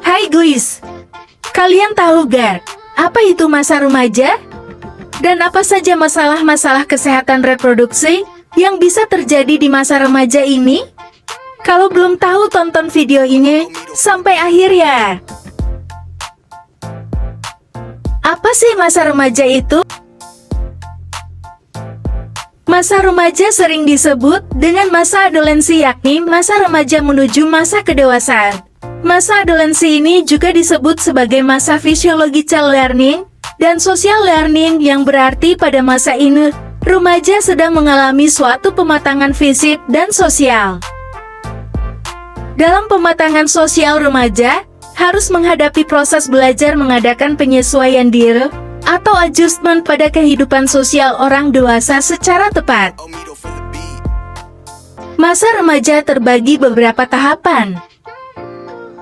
Hai guys, kalian tahu gak apa itu masa remaja? Dan apa saja masalah-masalah kesehatan reproduksi yang bisa terjadi di masa remaja ini? Kalau belum tahu, tonton video ini sampai akhir ya. Apa sih masa remaja itu? Masa remaja sering disebut dengan masa adolensi, yakni masa remaja menuju masa kedewasaan. Masa adolensi ini juga disebut sebagai masa physiological learning dan social learning, yang berarti pada masa ini remaja sedang mengalami suatu pematangan fisik dan sosial. Dalam pematangan sosial, remaja harus menghadapi proses belajar mengadakan penyesuaian diri atau adjustment pada kehidupan sosial orang dewasa secara tepat. Masa remaja terbagi beberapa tahapan.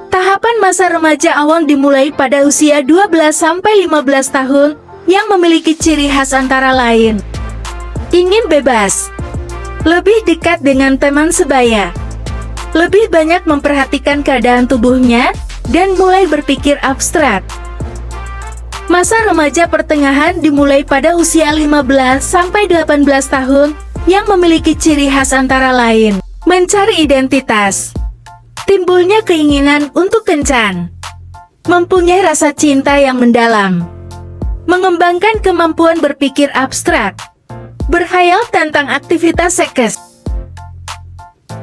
Tahapan masa remaja awal dimulai pada usia 12-15 tahun yang memiliki ciri khas antara lain: ingin bebas, lebih dekat dengan teman sebaya, lebih banyak memperhatikan keadaan tubuhnya, dan mulai berpikir abstrak. Masa remaja pertengahan dimulai pada usia 15-18 tahun yang memiliki ciri khas antara lain: mencari identitas, timbulnya keinginan untuk kencan, mempunyai rasa cinta yang mendalam, mengembangkan kemampuan berpikir abstrak, berkhayal tentang aktivitas seks.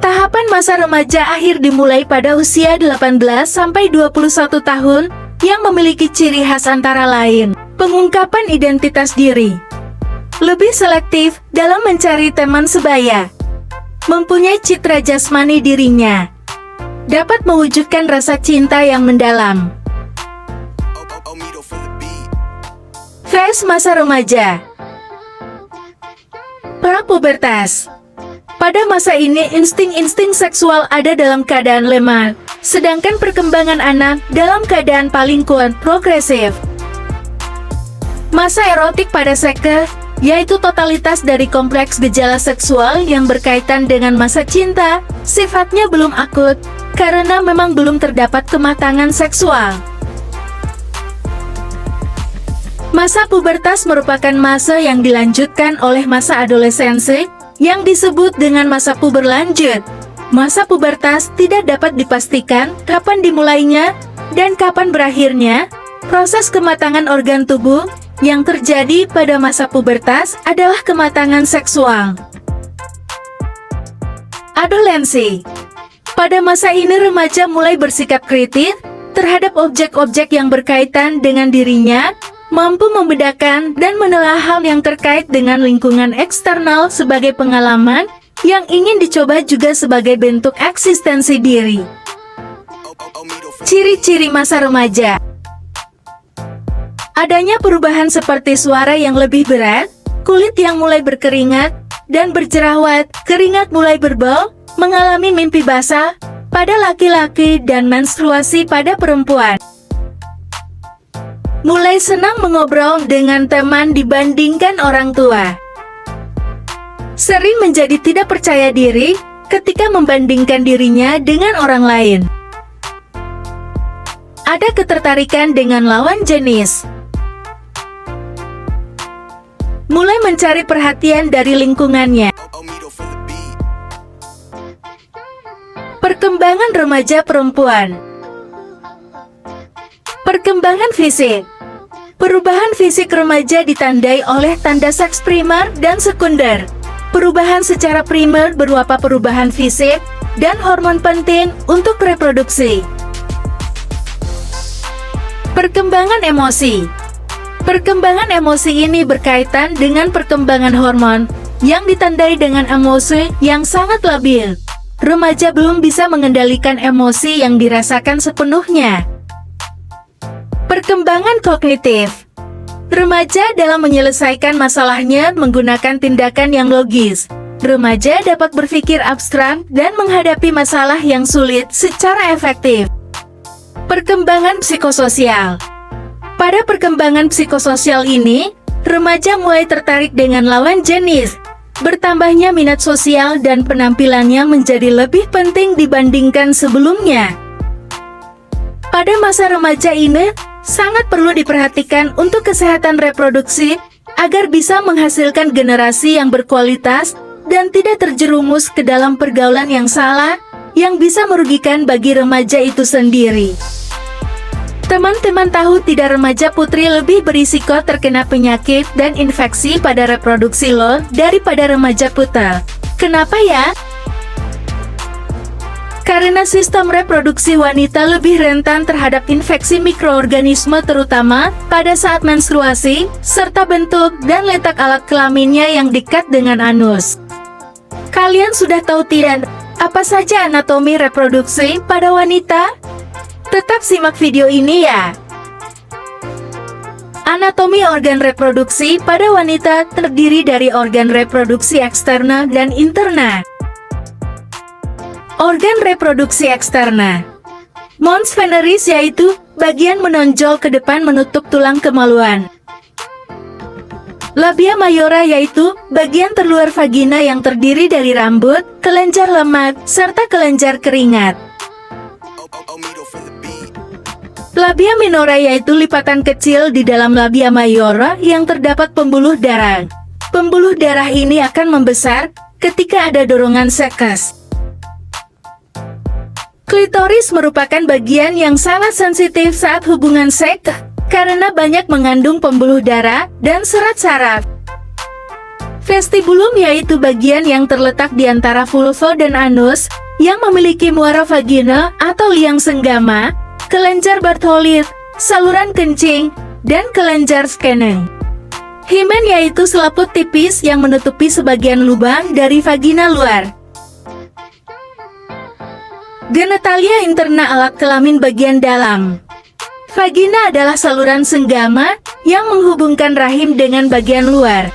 Tahapan masa remaja akhir dimulai pada usia 18-21 tahun yang memiliki ciri khas antara lain: pengungkapan identitas diri, lebih selektif dalam mencari teman sebaya, mempunyai citra jasmani dirinya, dapat mewujudkan rasa cinta yang mendalam. Fase masa remaja. Prapubertas. Pada masa ini, insting-insting seksual ada dalam keadaan lemah, sedangkan perkembangan anak dalam keadaan paling kuat progresif. Masa erotik pada seks, yaitu totalitas dari kompleks gejala seksual yang berkaitan dengan masa cinta, sifatnya belum akut, karena memang belum terdapat kematangan seksual. Masa pubertas merupakan masa yang dilanjutkan oleh masa adolescensi, yang disebut dengan masa puber lanjut. Masa pubertas tidak dapat dipastikan kapan dimulainya dan kapan berakhirnya. Proses kematangan organ tubuh yang terjadi pada masa pubertas adalah kematangan seksual. Adolensi. Pada masa ini remaja mulai bersikap kritis terhadap objek-objek yang berkaitan dengan dirinya, mampu membedakan dan menelaah hal yang terkait dengan lingkungan eksternal sebagai pengalaman yang ingin dicoba juga sebagai bentuk eksistensi diri. Ciri-ciri masa remaja. Adanya perubahan seperti suara yang lebih berat, kulit yang mulai berkeringat dan berjerawat, keringat mulai berbau, mengalami mimpi basah pada laki-laki dan menstruasi pada perempuan. Mulai senang mengobrol dengan teman dibandingkan orang tua. Sering menjadi tidak percaya diri ketika membandingkan dirinya dengan orang lain. Ada ketertarikan dengan lawan jenis. Mulai mencari perhatian dari lingkungannya. Perkembangan remaja perempuan. Perkembangan fisik. Perubahan fisik remaja ditandai oleh tanda seks primer dan sekunder. Perubahan secara primer berupa perubahan fisik dan hormon penting untuk reproduksi. Perkembangan emosi. Perkembangan emosi ini berkaitan dengan perkembangan hormon yang ditandai dengan emosi yang sangat labil. Remaja belum bisa mengendalikan emosi yang dirasakan sepenuhnya. Perkembangan kognitif. Remaja dalam menyelesaikan masalahnya menggunakan tindakan yang logis. Remaja dapat berpikir abstrak dan menghadapi masalah yang sulit secara efektif. Perkembangan psikososial. Pada perkembangan psikososial ini, remaja mulai tertarik dengan lawan jenis. Bertambahnya minat sosial dan penampilannya menjadi lebih penting dibandingkan sebelumnya. Pada masa remaja ini, sangat perlu diperhatikan untuk kesehatan reproduksi, agar bisa menghasilkan generasi yang berkualitas, dan tidak terjerumus ke dalam pergaulan yang salah, yang bisa merugikan bagi remaja itu sendiri. Teman-teman tahu tidak remaja putri lebih berisiko terkena penyakit dan infeksi pada reproduksi loh daripada remaja putra. Kenapa ya? Karena sistem reproduksi wanita lebih rentan terhadap infeksi mikroorganisme terutama pada saat menstruasi, serta bentuk dan letak alat kelaminnya yang dekat dengan anus. Kalian sudah tahu tidak, apa saja anatomi reproduksi pada wanita? Tetap simak video ini ya. Anatomi organ reproduksi pada wanita terdiri dari organ reproduksi eksterna dan interna. Organ reproduksi eksterna. Mons veneris yaitu bagian menonjol ke depan menutup tulang kemaluan. Labia mayora yaitu bagian terluar vagina yang terdiri dari rambut, kelenjar lemak, serta kelenjar keringat. Labia minora yaitu lipatan kecil di dalam labia mayora yang terdapat pembuluh darah. Pembuluh darah ini akan membesar ketika ada dorongan seks. Klitoris merupakan bagian yang sangat sensitif saat hubungan seks, karena banyak mengandung pembuluh darah dan serat saraf. Vestibulum yaitu bagian yang terletak di antara vulva dan anus, yang memiliki muara vagina atau liang senggama, kelenjar Bartholin, saluran kencing, dan kelenjar Skene. Himen yaitu selaput tipis yang menutupi sebagian lubang dari vagina luar. Genitalia interna alat kelamin bagian dalam. Vagina adalah saluran senggama yang menghubungkan rahim dengan bagian luar.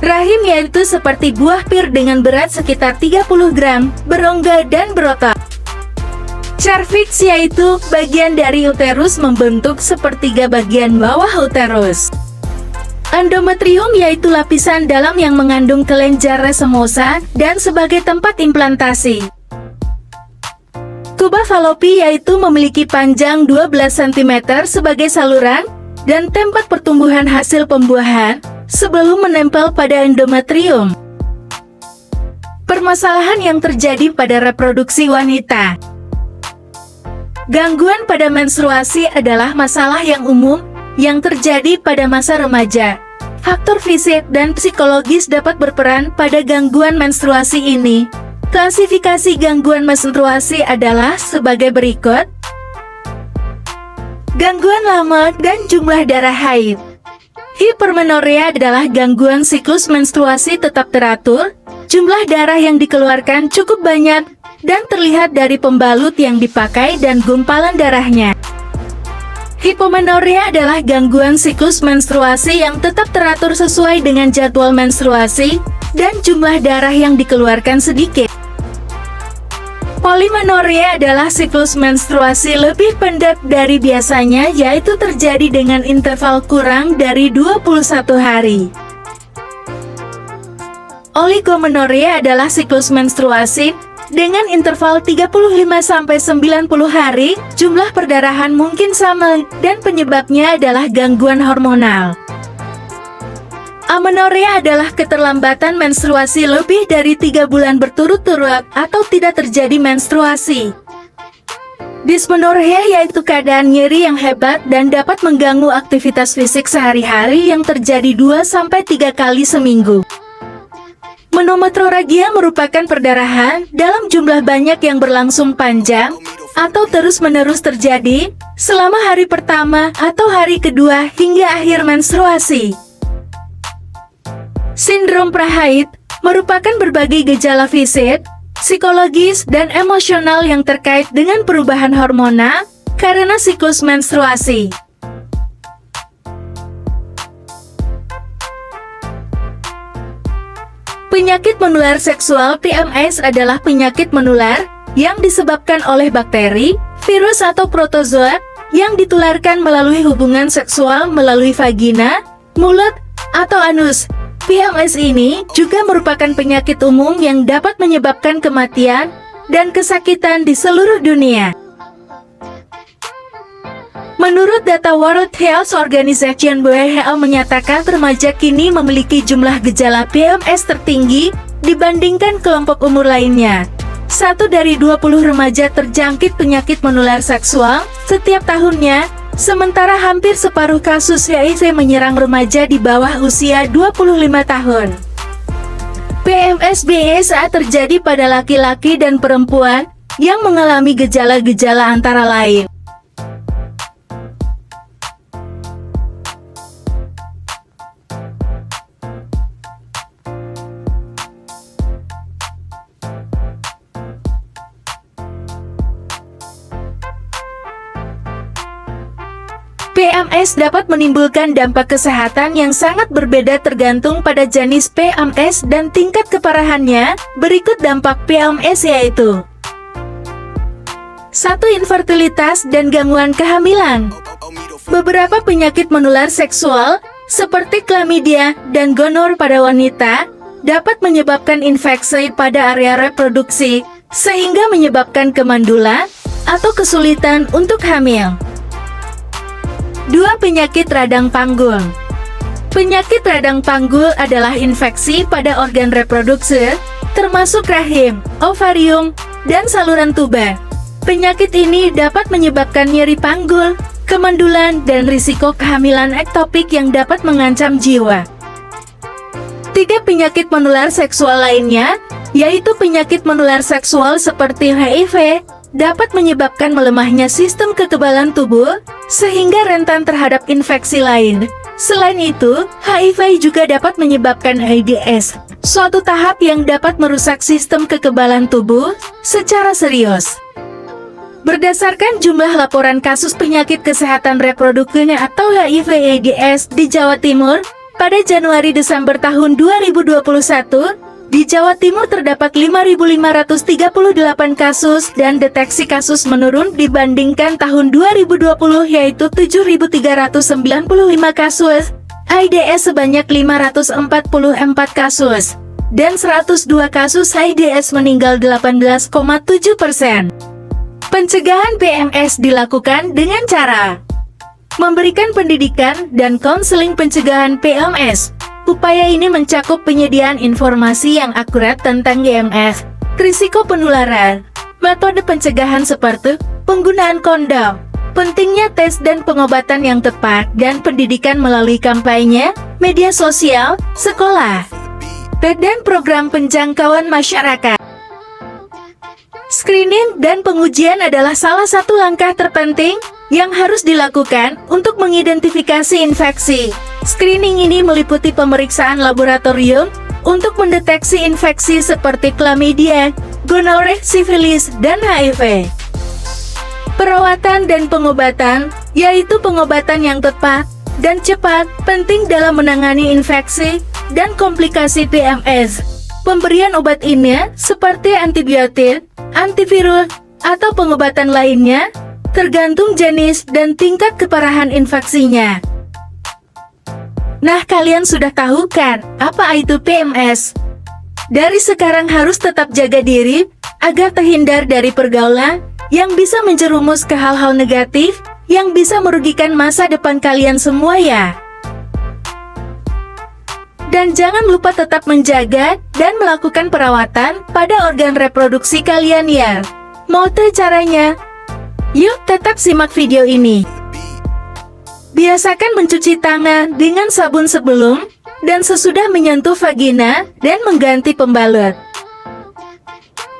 Rahim yaitu seperti buah pir dengan berat sekitar 30 gram, berongga dan berotot. Cervix yaitu bagian dari uterus membentuk sepertiga bagian bawah uterus. Endometrium yaitu lapisan dalam yang mengandung kelenjar racemosa dan sebagai tempat implantasi. Tuba Fallopi yaitu memiliki panjang 12 cm sebagai saluran dan tempat pertumbuhan hasil pembuahan sebelum menempel pada endometrium. Permasalahan yang terjadi pada reproduksi wanita. Gangguan pada menstruasi adalah masalah yang umum yang terjadi pada masa remaja. Faktor fisik dan psikologis dapat berperan pada gangguan menstruasi ini. Klasifikasi gangguan menstruasi adalah sebagai berikut. Gangguan lama dan jumlah darah haid. Hipermenorea adalah gangguan siklus menstruasi tetap teratur, jumlah darah yang dikeluarkan cukup banyak, dan terlihat dari pembalut yang dipakai dan gumpalan darahnya. Hipomenorea adalah gangguan siklus menstruasi yang tetap teratur sesuai dengan jadwal menstruasi, dan jumlah darah yang dikeluarkan sedikit. Polimenorea adalah siklus menstruasi lebih pendek dari biasanya, yaitu terjadi dengan interval kurang dari 21 hari. Oligomenorea adalah siklus menstruasi dengan interval 35-90 hari, jumlah perdarahan mungkin sama, dan penyebabnya adalah gangguan hormonal. Amenorrea adalah keterlambatan menstruasi lebih dari 3 bulan berturut-turut atau tidak terjadi menstruasi. Dysmenorrhea yaitu keadaan nyeri yang hebat dan dapat mengganggu aktivitas fisik sehari-hari yang terjadi 2-3 kali seminggu. Menometrorragia merupakan perdarahan dalam jumlah banyak yang berlangsung panjang atau terus-menerus terjadi selama hari pertama atau hari kedua hingga akhir menstruasi. Sindrom prahaid merupakan berbagai gejala fisik, psikologis, dan emosional yang terkait dengan perubahan hormonal karena siklus menstruasi. Penyakit menular seksual PMS adalah penyakit menular yang disebabkan oleh bakteri, virus atau protozoa yang ditularkan melalui hubungan seksual melalui vagina, mulut, atau anus. PMS ini juga merupakan penyakit umum yang dapat menyebabkan kematian dan kesakitan di seluruh dunia. Menurut data World Health Organization (WHO) menyatakan remaja kini memiliki jumlah gejala PMS tertinggi dibandingkan kelompok umur lainnya. 1 dari 20 remaja terjangkit penyakit menular seksual setiap tahunnya, sementara hampir separuh kasus HIV menyerang remaja di bawah usia 25 tahun. PMS biasa terjadi pada laki-laki dan perempuan yang mengalami gejala-gejala antara lain PMS dapat menimbulkan dampak kesehatan yang sangat berbeda tergantung pada jenis PMS dan tingkat keparahannya. Berikut dampak PMS yaitu 1. Infertilitas dan gangguan kehamilan. Beberapa penyakit menular seksual, seperti chlamydia dan gonor pada wanita, dapat menyebabkan infeksi pada area reproduksi, sehingga menyebabkan kemandulan atau kesulitan untuk hamil. 2. Penyakit radang panggul. Penyakit radang panggul adalah infeksi pada organ reproduksi, termasuk rahim, ovarium, dan saluran tuba. Penyakit ini dapat menyebabkan nyeri panggul, kemandulan, dan risiko kehamilan ektopik yang dapat mengancam jiwa. 3. Penyakit menular seksual lainnya, yaitu penyakit menular seksual seperti HIV, dapat menyebabkan melemahnya sistem kekebalan tubuh, sehingga rentan terhadap infeksi lain. Selain itu, HIV juga dapat menyebabkan AIDS, suatu tahap yang dapat merusak sistem kekebalan tubuh secara serius. Berdasarkan jumlah laporan kasus penyakit kesehatan reproduksi atau HIV/AIDS di Jawa Timur, pada Januari-Desember tahun 2021, di Jawa Timur terdapat 5.538 kasus dan deteksi kasus menurun dibandingkan tahun 2020 yaitu 7.395 kasus, AIDS sebanyak 544 kasus, dan 102 kasus AIDS meninggal 18,7%. Pencegahan PMS dilakukan dengan cara memberikan pendidikan dan konseling pencegahan PMS. Upaya ini mencakup penyediaan informasi yang akurat tentang IMS, risiko penularan, metode pencegahan seperti penggunaan kondom, pentingnya tes dan pengobatan yang tepat, dan pendidikan melalui kampanye, media sosial, sekolah, dan program penjangkauan masyarakat. Screening dan pengujian adalah salah satu langkah terpenting yang harus dilakukan untuk mengidentifikasi infeksi. Screening ini meliputi pemeriksaan laboratorium untuk mendeteksi infeksi seperti chlamydia, gonorrhea, sifilis, dan HIV. Perawatan dan pengobatan, yaitu pengobatan yang tepat dan cepat, penting dalam menangani infeksi dan komplikasi PMS. Pemberian obat ini seperti antibiotik, antivirus, atau pengobatan lainnya, tergantung jenis dan tingkat keparahan infeksinya. Nah, kalian sudah tahu kan, apa itu PMS? Dari sekarang harus tetap jaga diri, agar terhindar dari pergaulan yang bisa menjerumus ke hal-hal negatif, yang bisa merugikan masa depan kalian semua ya. Dan jangan lupa tetap menjaga dan melakukan perawatan pada organ reproduksi kalian ya. Mau tahu caranya? Yuk tetap simak video ini. Biasakan mencuci tangan dengan sabun sebelum dan sesudah menyentuh vagina dan mengganti pembalut.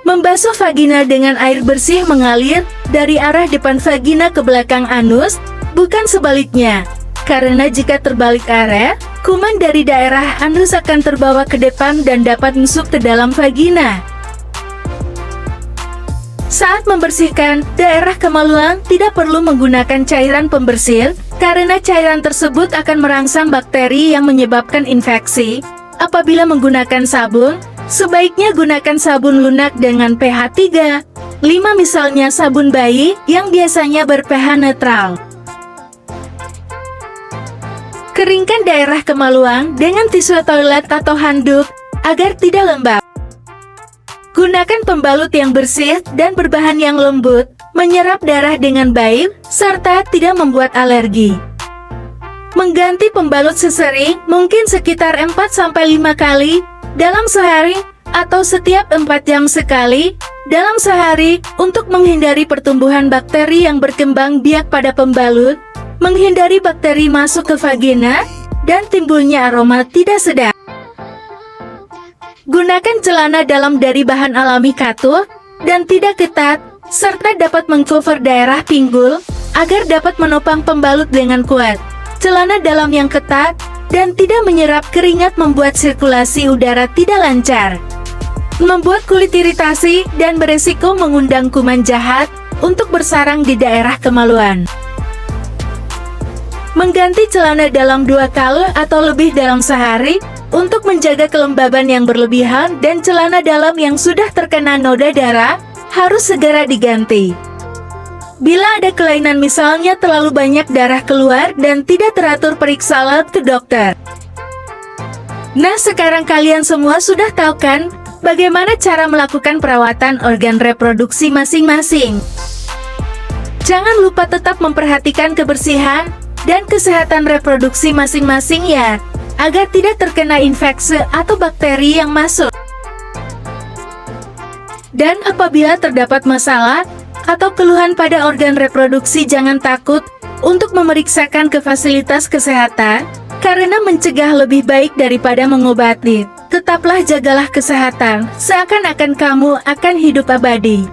Membasuh vagina dengan air bersih mengalir dari arah depan vagina ke belakang anus, bukan sebaliknya. Karena jika terbalik arah, kuman dari daerah anus akan terbawa ke depan dan dapat masuk ke dalam vagina. Saat membersihkan daerah kemaluan, tidak perlu menggunakan cairan pembersih, karena cairan tersebut akan merangsang bakteri yang menyebabkan infeksi. Apabila menggunakan sabun, sebaiknya gunakan sabun lunak dengan pH 3, 5 misalnya sabun bayi yang biasanya ber-pH netral. Keringkan daerah kemaluan dengan tisu toilet atau handuk agar tidak lembab. Gunakan pembalut yang bersih dan berbahan yang lembut, menyerap darah dengan baik, serta tidak membuat alergi. Mengganti pembalut sesering, mungkin sekitar 4-5 kali dalam sehari, atau setiap 4 jam sekali dalam sehari untuk menghindari pertumbuhan bakteri yang berkembang biak pada pembalut, menghindari bakteri masuk ke vagina, dan timbulnya aroma tidak sedap. Gunakan celana dalam dari bahan alami katun dan tidak ketat, serta dapat mengcover daerah pinggul agar dapat menopang pembalut dengan kuat. Celana dalam yang ketat dan tidak menyerap keringat membuat sirkulasi udara tidak lancar, membuat kulit iritasi dan beresiko mengundang kuman jahat untuk bersarang di daerah kemaluan. Mengganti celana dalam 2 kali atau lebih dalam sehari untuk menjaga kelembaban yang berlebihan, dan celana dalam yang sudah terkena noda darah harus segera diganti. Bila ada kelainan, misalnya terlalu banyak darah keluar dan tidak teratur, periksalah ke dokter. Nah, sekarang kalian semua sudah tahu kan bagaimana cara melakukan perawatan organ reproduksi masing-masing. Jangan lupa tetap memperhatikan kebersihan dan kesehatan reproduksi masing-masing ya, agar tidak terkena infeksi atau bakteri yang masuk. Dan apabila terdapat masalah atau keluhan pada organ reproduksi, jangan takut untuk memeriksakan ke fasilitas kesehatan, karena mencegah lebih baik daripada mengobati. Tetaplah jagalah kesehatan, seakan-akan kamu akan hidup abadi.